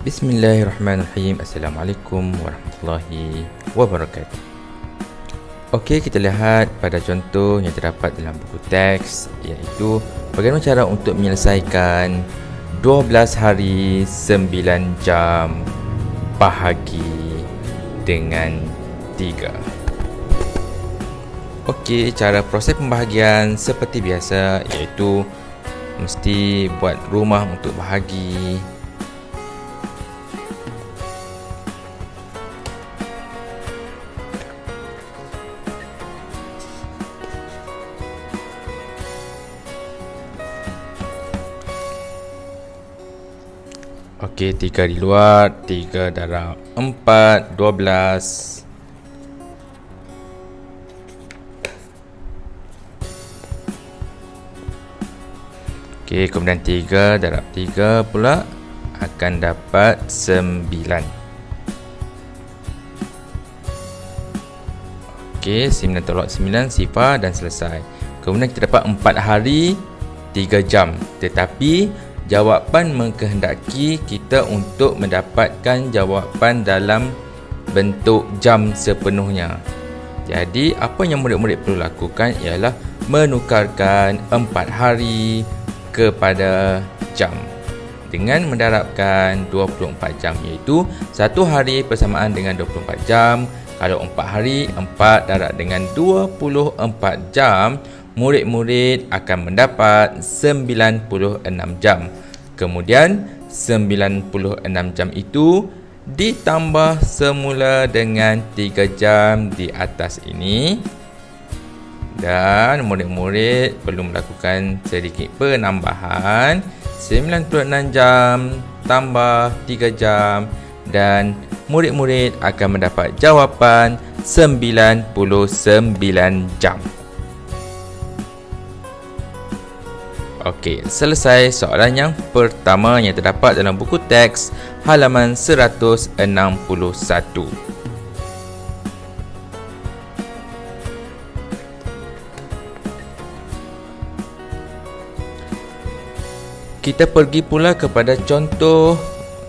Bismillahirrahmanirrahim. Assalamualaikum warahmatullahi wabarakatuh. Okey, kita lihat pada contoh yang terdapat dalam buku teks, iaitu bagaimana cara untuk menyelesaikan 12 hari 9 jam bahagi dengan 3. Okey, cara proses pembahagian seperti biasa, iaitu mesti buat rumah untuk bahagi. Okey, 3 di luar, 3 darab 4, 12. Okey, kemudian 3 darab 3 pula akan dapat 9. Okey, 9 tolak 9, sifar dan selesai. Kemudian kita dapat 4 hari 3 jam. Tetapi jawapan mengkehendaki kita untuk mendapatkan jawapan dalam bentuk jam sepenuhnya. Jadi apa yang murid-murid perlu lakukan ialah menukarkan 4 hari kepada jam dengan mendarabkan 24 jam, iaitu 1 hari bersamaan dengan 24 jam. Kalau 4 hari, 4 darab dengan 24 jam, murid-murid akan mendapat 96 jam. Kemudian 96 jam itu ditambah semula dengan 3 jam di atas ini, dan murid-murid perlu melakukan sedikit penambahan. 96 jam tambah 3 jam, dan murid-murid akan mendapat jawapan 99 jam. Okey, selesai soalan yang pertama yang terdapat dalam buku teks halaman 161. Kita pergi pula kepada contoh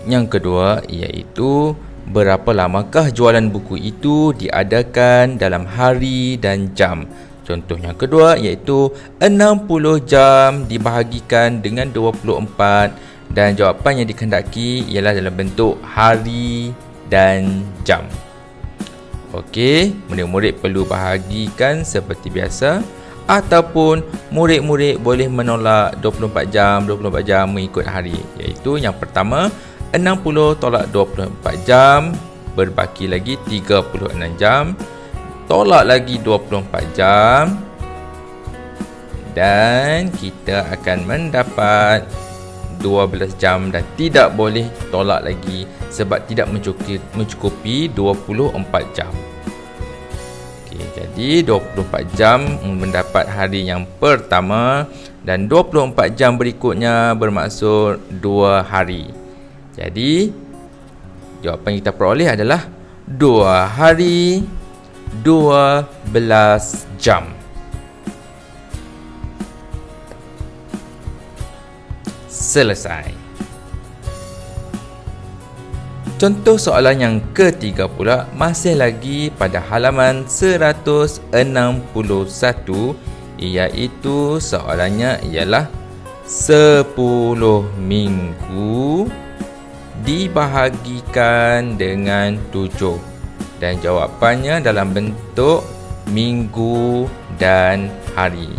yang kedua, iaitu berapa lamakah jualan buku itu diadakan dalam hari dan jam. Contoh yang kedua iaitu 60 jam dibahagikan dengan 24, dan jawapan yang dikehendaki ialah dalam bentuk hari dan jam. Okey, murid-murid perlu bahagikan seperti biasa, ataupun murid-murid boleh menolak 24 jam mengikut hari, iaitu yang pertama 60 tolak 24 jam, berbaki lagi 36 jam, tolak lagi 24 jam, dan kita akan mendapat 12 jam, dan tidak boleh tolak lagi sebab tidak mencukupi 24 jam. Okey, jadi 24 jam mendapat hari yang pertama, dan 24 jam berikutnya bermaksud 2 hari. Jadi jawapan kita peroleh adalah 2 hari 12 jam. Selesai. Contoh soalan yang ketiga pula masih lagi pada halaman 161, iaitu soalannya ialah 10 minggu dibahagikan dengan 7, dan jawapannya dalam bentuk minggu dan hari.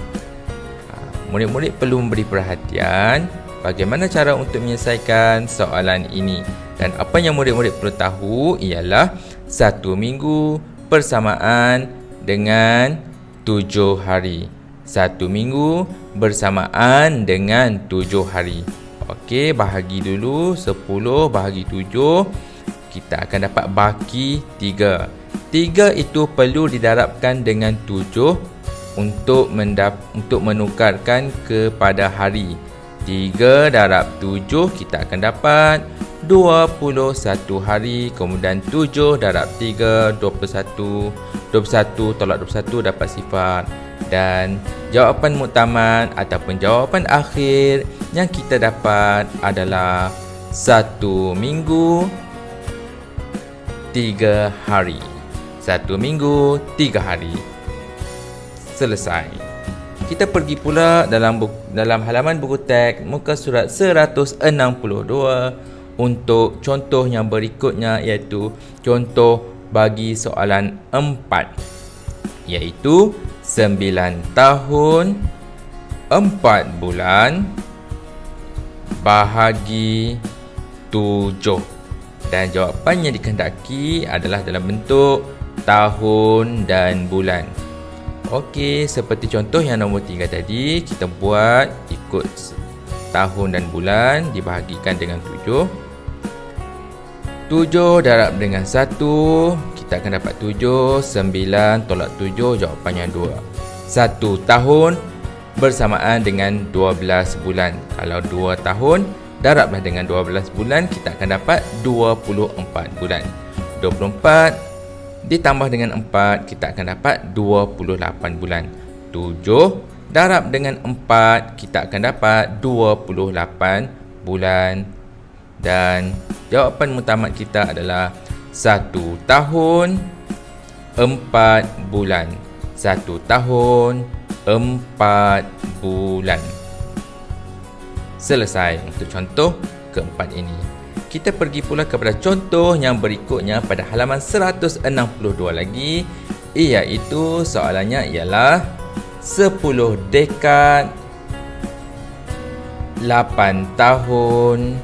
Murid-murid perlu memberi perhatian bagaimana cara untuk menyelesaikan soalan ini. Dan apa yang murid-murid perlu tahu ialah 1 minggu bersamaan dengan 7 hari. 1 minggu bersamaan dengan 7 hari. Okey, bahagi dulu 10 bahagi 7. Kita akan dapat baki 3. 3 itu perlu didarabkan dengan 7 untuk menukarkan kepada hari. 3 darab 7 kita akan dapat 21 hari. Kemudian 7 darab 3 21. 21 tolak 21 dapat sifar. Dan jawapan muktamad ataupun jawapan akhir yang kita dapat adalah 1 minggu 3 hari. 1 minggu 3 hari. Selesai. Kita pergi pula dalam halaman buku teks muka surat 162 untuk contoh yang berikutnya, iaitu contoh bagi soalan 4, iaitu 9 tahun 4 bulan bahagi 7, dan jawapan yang dikehendaki adalah dalam bentuk tahun dan bulan. Okey, seperti contoh yang nombor 3 tadi, kita buat ikut tahun dan bulan dibahagikan dengan 7. 7 darab dengan 1, kita akan dapat 7. 9 tolak 7, jawapannya 2. 1 tahun bersamaan dengan 12 bulan. Kalau 2 tahun darablah dengan 12 bulan, kita akan dapat 24 bulan. 24 ditambah dengan 4, kita akan dapat 28 bulan. 7 darab dengan 4, kita akan dapat 28 bulan. Dan jawapan mutamat kita adalah 1 tahun 4 bulan. 1 tahun 4 bulan. Selesai untuk contoh keempat ini. Kita pergi pula kepada contoh yang berikutnya pada halaman 162 lagi, iaitu soalannya ialah 10 dekad 8 tahun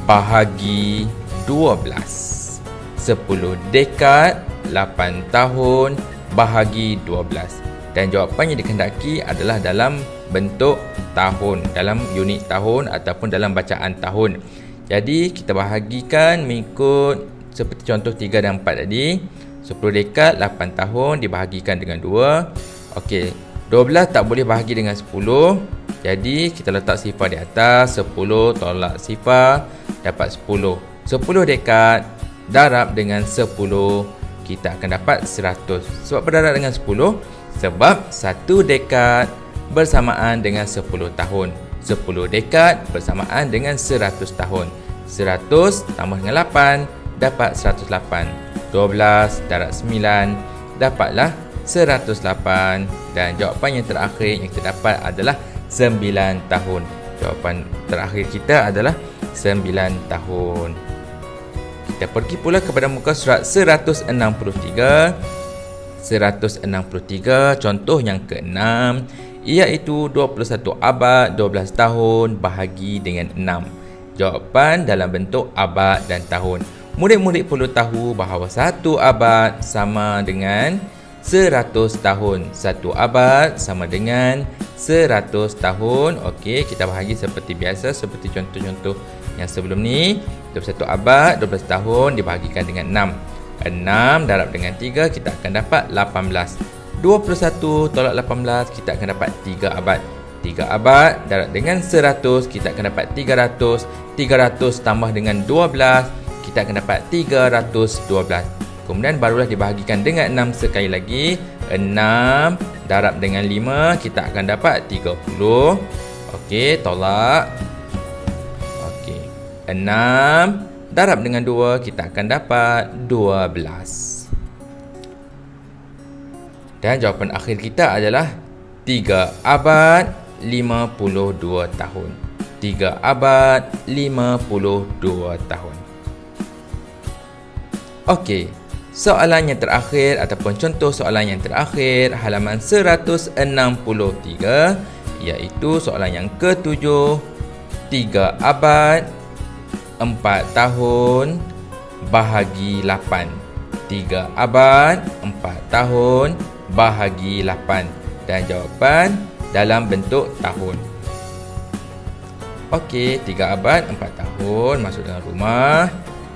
bahagi 12. 10 dekad 8 tahun bahagi 12. Dan jawapan yang dikehendaki adalah dalam bentuk tahun, dalam unit tahun ataupun dalam bacaan tahun. Jadi kita bahagikan mengikut seperti contoh 3 dan 4 tadi. 10 dekad 8 tahun dibahagikan dengan 2. Okey, 12 tak boleh bahagi dengan 10. Jadi kita letak sifar di atas. 10 tolak sifar dapat 10. 10 dekad darab dengan 10, kita akan dapat 100. Sebab berdarab dengan 10? Sebab 1 dekad bersamaan dengan 10 tahun. 10 dekad bersamaan dengan 100 tahun. 100 tambah dengan 8 dapat 108. 12 darab 9 dapatlah 108. Dan jawapan yang terakhir yang kita dapat adalah 9 tahun. Jawapan terakhir kita adalah 9 tahun. Kita pergi pula kepada muka surat 163. 163 contoh yang ke-6, iaitu 21 abad 12 tahun bahagi dengan 6. Jawapan dalam bentuk abad dan tahun. Murid-murid perlu tahu bahawa 1 abad sama dengan 100 tahun. 1 abad sama dengan 100 tahun. Okey, kita bahagi seperti biasa, seperti contoh-contoh yang sebelum ni. 21 abad 12 tahun dibahagikan dengan 6. 6 darab dengan 3, kita akan dapat 18. 21 tolak 18, kita akan dapat 3 abad. 3 abad darab dengan 100, kita akan dapat 300. 300 tambah dengan 12, kita akan dapat 312. Kemudian barulah dibahagikan dengan 6 sekali lagi. 6 darab dengan 5, kita akan dapat 30. Okey, tolak. Okey, 6 darab dengan 2, kita akan dapat 12. Dan jawapan akhir kita adalah 3 abad 52 tahun. 3 abad 52 tahun. Okey, soalan yang terakhir ataupun contoh soalan yang terakhir, halaman 163, iaitu soalan yang ke-7. 3 abad 4 tahun bahagi 8. 3 abad 4 tahun bahagi 8. Dan jawapan dalam bentuk tahun. Okey, 3 abad 4 tahun masuk dalam rumah.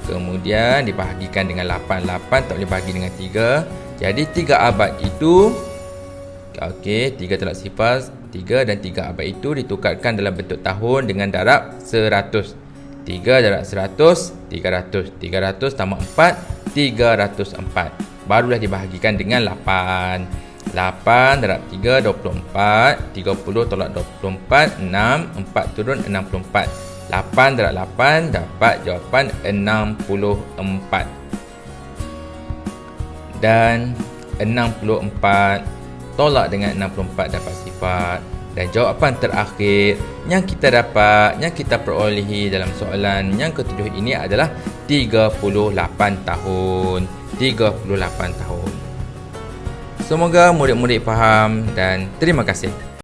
Kemudian dibahagikan dengan 8. 8 tak boleh bahagi dengan 3. Jadi 3 abad itu, okey, 3 tolak sifar 3, dan 3 abad itu ditukarkan dalam bentuk tahun dengan darab 100. 3 darab 100, 300. 300 tambah 4, 304. Barulah dibahagikan dengan 8. 8 darab 3, 24. 30 tolak 24, 6. 4 turun 64. 8 darab 8 dapat jawapan 64. Dan 64 tolak dengan 64 dapat sifat. Dan jawapan terakhir yang kita dapat, yang kita perolehi dalam soalan yang ketujuh ini adalah 38 tahun. 38 tahun. Semoga murid-murid faham dan terima kasih.